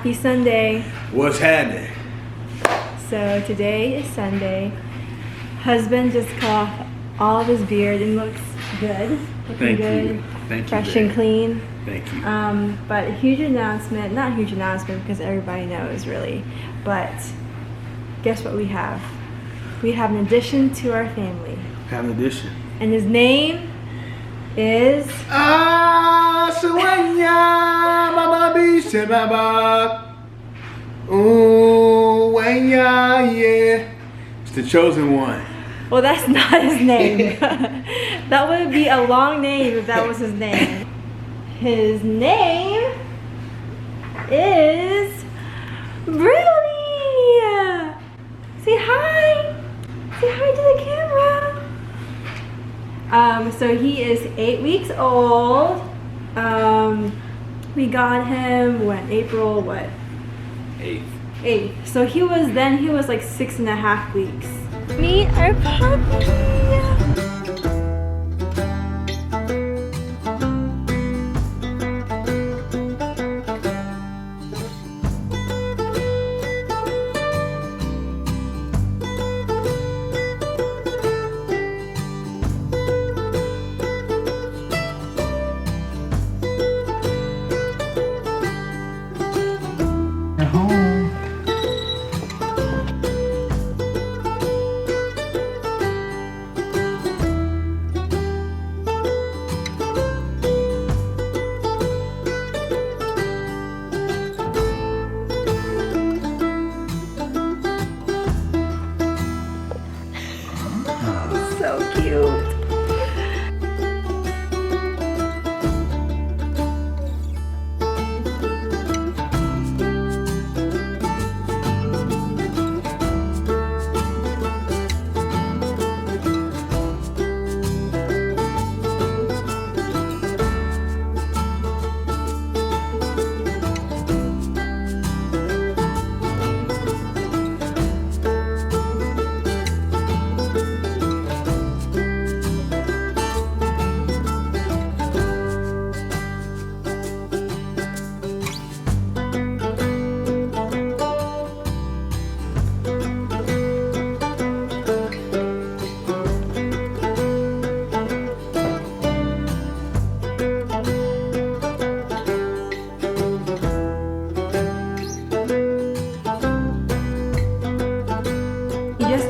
Happy Sunday. What's happening? So today is Sunday. Husband just cut off all of his beard and looks good. Looking Thank good. you. Thank you. Fresh babe. and clean. Thank you. But a huge announcement, not a huge announcement because everybody knows really, but guess what we have? We have an addition to our family. Have an addition. And his name is... Sueña, mama biche, baba. Ooh, yeah. It's the chosen one. Well, that's not his name. That would be a long name if that was his name. His name is Brody. Say hi. Say hi to the camera. So he is 8 weeks old. We got him when April 8th. So he was like 6.5 weeks. Meet our puppy. So cute.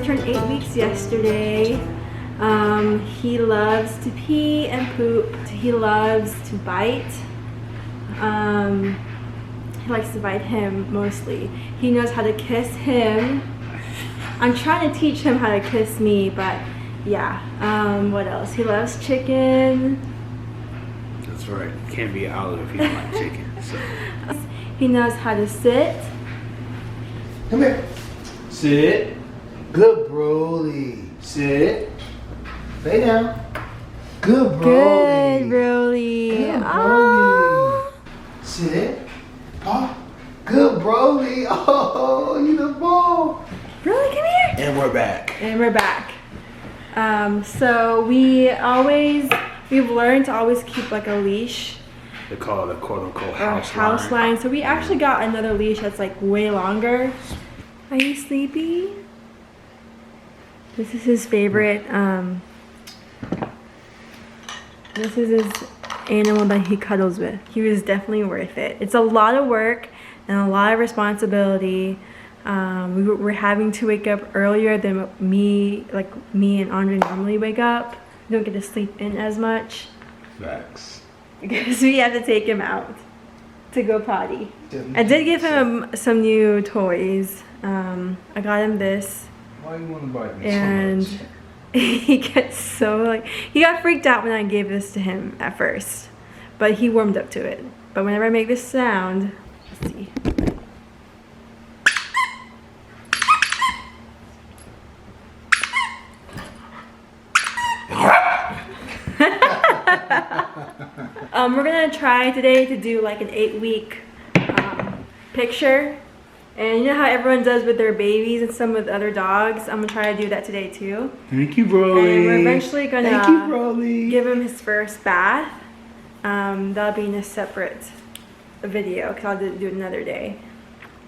Turned 8 weeks yesterday. He loves to pee and poop. He loves to bite. He likes to bite him mostly. He knows how to kiss him. I'm trying to teach him how to kiss me, but yeah. What else? He loves chicken. That's right. Can't be an olive if you don't like chicken. So. He knows how to sit. Come here. Sit. Good Broly. Sit. Lay down. Good Broly. Good Broly. Good Broly. Sit. Oh. Good Broly. Oh, you the ball. Broly, come here. And we're back. So we've learned to always keep like a leash. They call it a quote-unquote house line. So we actually got another leash that's like way longer. Are you sleepy? This is his favorite. This is his animal that he cuddles with. He was definitely worth it. It's a lot of work and a lot of responsibility. We're having to wake up earlier than me and Andre normally wake up. We don't get to sleep in as much. Facts. Because we have to take him out to go potty. I did give him some new toys. I got him this. Why you want to bite me and so much? He gets so he got freaked out when I gave this to him at first, but he warmed up to it. But whenever I make this sound, let's see. We're gonna try today to do like an 8-week picture. And you know how everyone does with their babies and some with other dogs? I'm gonna try to do that today too. Thank you, Broly. And we're eventually gonna give him his first bath. That'll be in a separate video because I'll do it another day.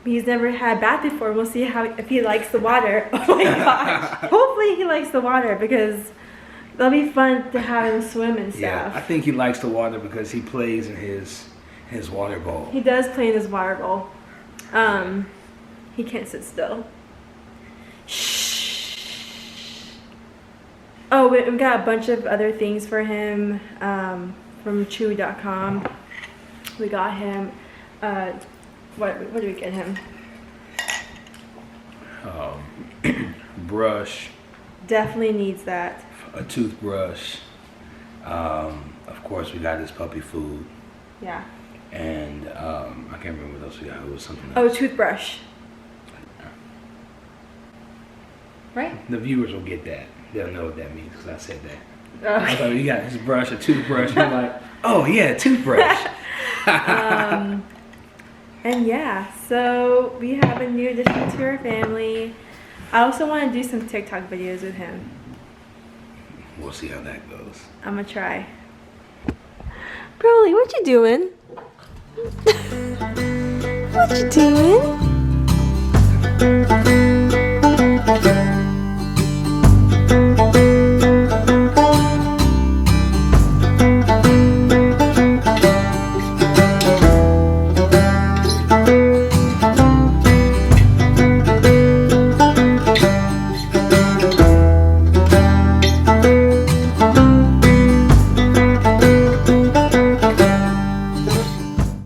He's never had a bath before. We'll see if he likes the water. Oh my gosh. Hopefully he likes the water because that'll be fun to have him swim and stuff. Yeah, I think he likes the water because he plays in his water bowl. He does play in his water bowl. He can't sit still. Shh. Oh, we've got a bunch of other things for him from Chewy.com. We got him. What did we get him? Brush. Definitely needs that. A toothbrush. Of course, we got his puppy food. Yeah. And I can't remember what else we got. It was something Oh, else. toothbrush. Right? The viewers will get that. They'll know what that means because I said that. Okay. I thought you got his brush, a toothbrush. And I'm like, oh yeah, toothbrush. And yeah, so we have a new addition to our family. I also want to do some TikTok videos with him. We'll see how that goes. I'm gonna try. Broly, what you doing? What you doing?